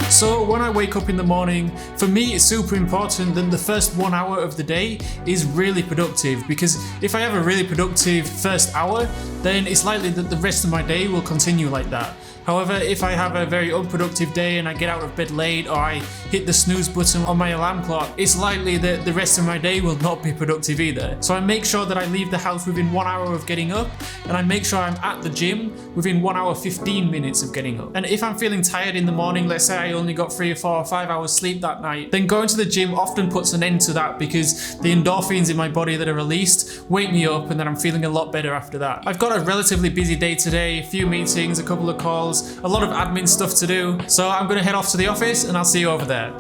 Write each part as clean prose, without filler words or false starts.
So when I wake up in the morning, for me it's super important that the first 1 hour of the day is really productive, because if I have a really productive first hour, then it's likely that the rest of my day will continue like that. However, if I have a very unproductive day and I get out of bed late, or I hit the snooze button on my alarm clock, it's likely that the rest of my day will not be productive either. So I make sure that I leave the house within 1 hour of getting up, and I make sure I'm at the gym within 1 hour 15 minutes of getting up. And if I'm feeling tired in the morning, let's say I only got 3 or 4 or 5 hours sleep that night, then going to the gym often puts an end to that, because the endorphins in my body that are released wake me up, and then I'm feeling a lot better after that. I've got a relatively busy day today, a few meetings, a couple of calls, a lot of admin stuff to do, so I'm gonna head off to the office and I'll see you over there.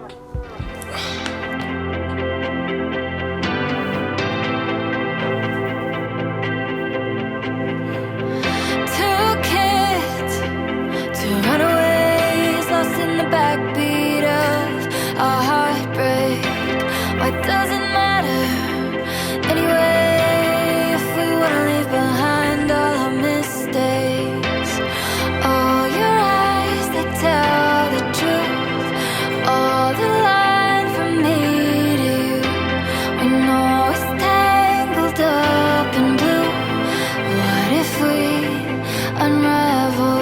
Two kids, two runaways, lost in the backbeat of a heartbreak. Why does it matter anyway if we wanna leave behind all our mistakes? Oh, your eyes, they tell the truth. All the line from me to you, we know it's tangled up in blue. What if we unravel?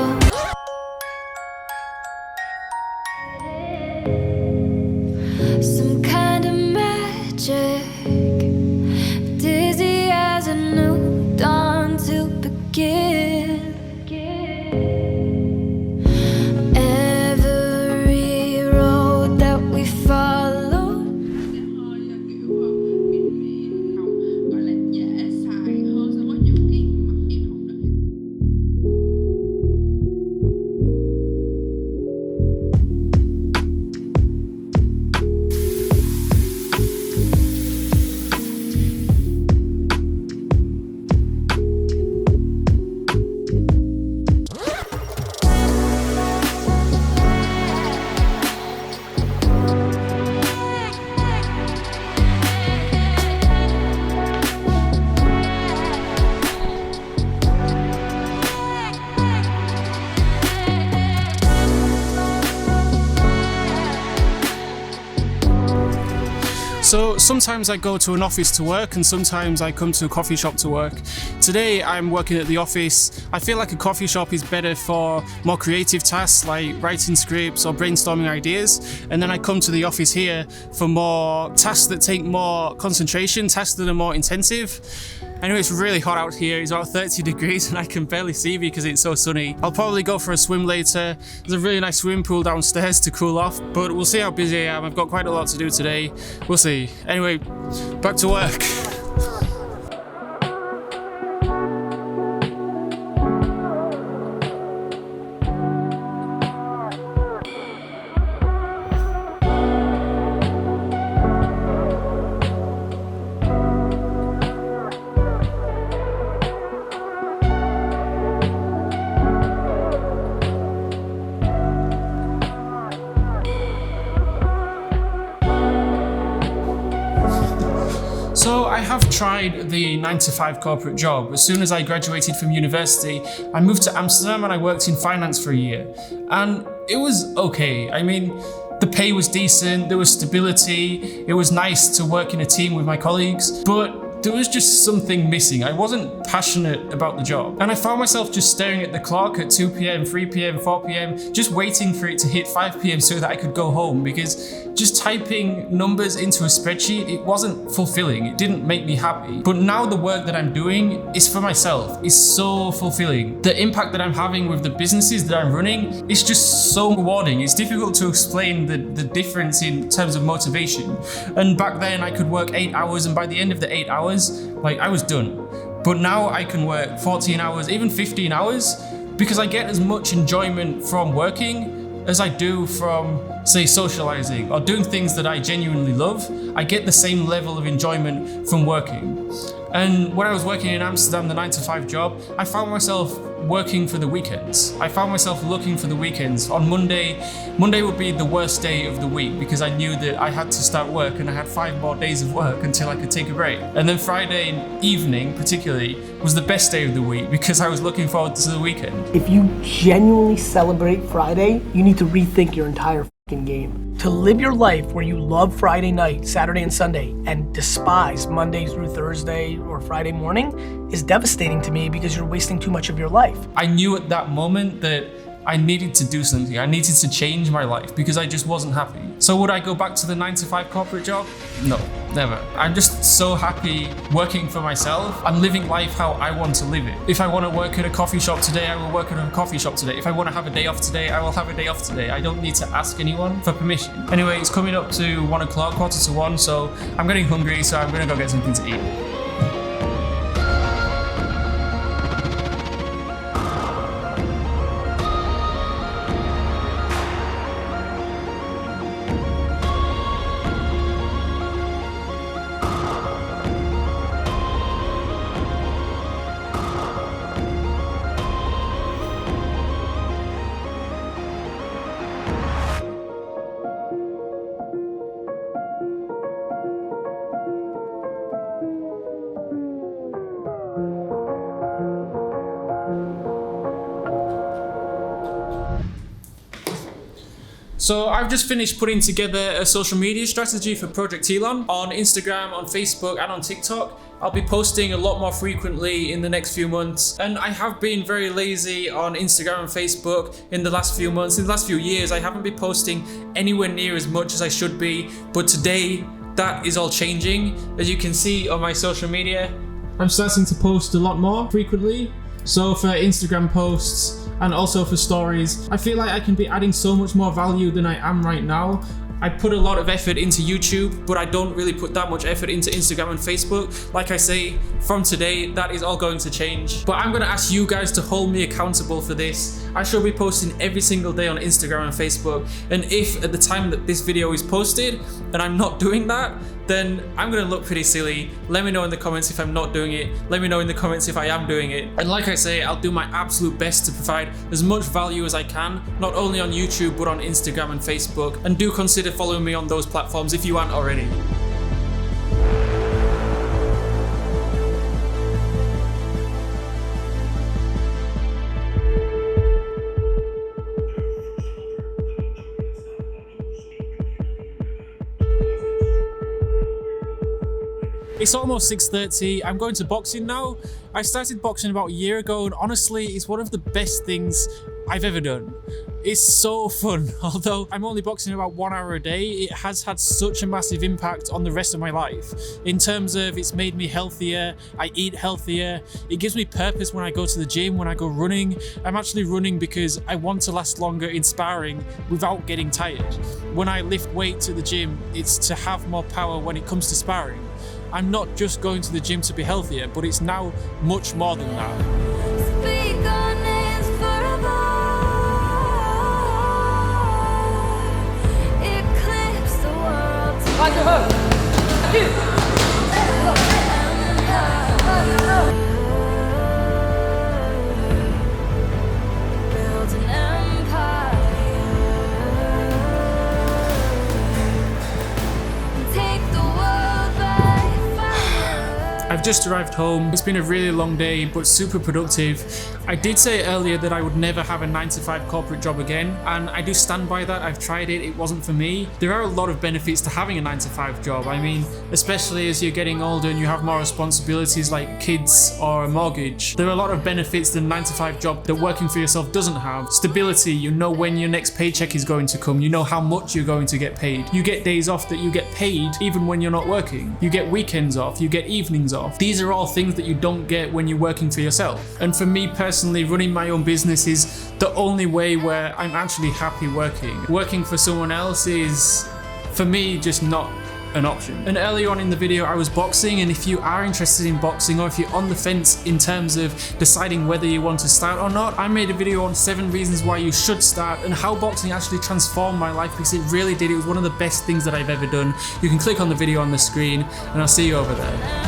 Some kind of magic, dizzy as a new dawn to begin. Every road that we follow, gọi là dễ xài hơn so với những cái mặt em học được. So sometimes I go to an office to work, and sometimes I come to a coffee shop to work. Today I'm working at the office. I feel like a coffee shop is better for more creative tasks like writing scripts or brainstorming ideas, and then I come to the office here for more tasks that take more concentration, tasks that are more intensive. Anyway, it's really hot out here. It's about 30 degrees and I can barely see because it's so sunny. I'll probably go for a swim later. There's a really nice swimming pool downstairs to cool off, but we'll see how busy I am. I've got quite a lot to do today. We'll see. Anyway, back to work. So I have tried the 9-to-5 corporate job. As soon as I graduated from university, I moved to Amsterdam and I worked in finance for a year. And it was okay. I mean, the pay was decent, there was stability, it was nice to work in a team with my colleagues, but there was just something missing. I wasn't passionate about the job. And I found myself just staring at the clock at 2 p.m, 3 p.m, 4 p.m, just waiting for it to hit 5 p.m. so that I could go home, because just typing numbers into a spreadsheet, it wasn't fulfilling. It didn't make me happy. But now the work that I'm doing is for myself. It's so fulfilling. The impact that I'm having with the businesses that I'm running is just so rewarding. It's difficult to explain the difference in terms of motivation. And back then I could work 8 hours, and by the end of the 8 hours, like, I was done. But now I can work 14 hours, even 15 hours, because I get as much enjoyment from working as I do from, say, socializing or doing things that I genuinely love. I get the same level of enjoyment from working. And when I was working in Amsterdam, the 9-to-5 job, I found myself working for the weekends. I found myself looking for the weekends. On Monday would be the worst day of the week because I knew that I had to start work and I had 5 more days of work until I could take a break. And then Friday evening particularly was the best day of the week because I was looking forward to the weekend. If you genuinely celebrate Friday, you need to rethink your entire fucking game. To live your life where you love Friday night, Saturday and Sunday, and despise Monday through Thursday or Friday morning is devastating to me because you're wasting too much of your life. I knew at that moment that I needed to do something. I needed to change my life because I just wasn't happy. So would I go back to the 9-to-5 corporate job? No, never. I'm just so happy working for myself. I'm living life how I want to live it. If I want to work at a coffee shop today, I will work at a coffee shop today. If I want to have a day off today, I will have a day off today. I don't need to ask anyone for permission. Anyway, it's coming up to 1 o'clock, 1:45, so I'm getting hungry, so I'm gonna go get something to eat. So I've just finished putting together a social media strategy for Project Elon on Instagram, on Facebook, and on TikTok. I'll be posting a lot more frequently in the next few months. And I have been very lazy on Instagram and Facebook in the last few months. In the last few years, I haven't been posting anywhere near as much as I should be. But today, that is all changing. As you can see on my social media, I'm starting to post a lot more frequently. So for Instagram posts and also for stories, I feel like I can be adding so much more value than I am right now. I put a lot of effort into YouTube, but I don't really put that much effort into Instagram and Facebook. Like I say, from today, that is all going to change. But I'm gonna ask you guys to hold me accountable for this. I shall be posting every single day on Instagram and Facebook. And if at the time that this video is posted and I'm not doing that, then I'm gonna look pretty silly. Let me know in the comments if I'm not doing it. Let me know in the comments if I am doing it. And like I say, I'll do my absolute best to provide as much value as I can, not only on YouTube, but on Instagram and Facebook. And do consider following me on those platforms if you aren't already. It's almost 6:30. I'm going to boxing now. I started boxing about a year ago, and honestly, it's one of the best things I've ever done. It's so fun. Although I'm only boxing about 1 hour a day, it has had such a massive impact on the rest of my life. In terms of it's made me healthier, I eat healthier, it gives me purpose when I go to the gym, when I go running. I'm actually running because I want to last longer in sparring without getting tired. When I lift weights at the gym, it's to have more power when it comes to sparring. I'm not just going to the gym to be healthier, but it's now much more than that. Speak our names forever. Eclipse the world. Build an empire. Take the world by fire. I've just arrived home. It's been a really long day, but super productive. I did say earlier that I would never have a 9-to-5 corporate job again, and I do stand by that. I've tried it, it wasn't for me. There are a lot of benefits to having a 9-to-5 job. I mean, especially as you're getting older and you have more responsibilities like kids or a mortgage. There are a lot of benefits than a 9-to-5 job that working for yourself doesn't have. Stability, you know when your next paycheck is going to come, you know how much you're going to get paid. You get days off that you get paid even when you're not working. You get weekends off, you get evenings off. These are all things that you don't get when you're working for yourself. And for me personally, running my own business is the only way where I'm actually happy working. Working for someone else is, for me, just not an option. And earlier on in the video I was boxing, and if you are interested in boxing or if you're on the fence in terms of deciding whether you want to start or not, I made a video on 7 reasons why you should start and how boxing actually transformed my life, because it really did. It was one of the best things that I've ever done. You can click on the video on the screen and I'll see you over there.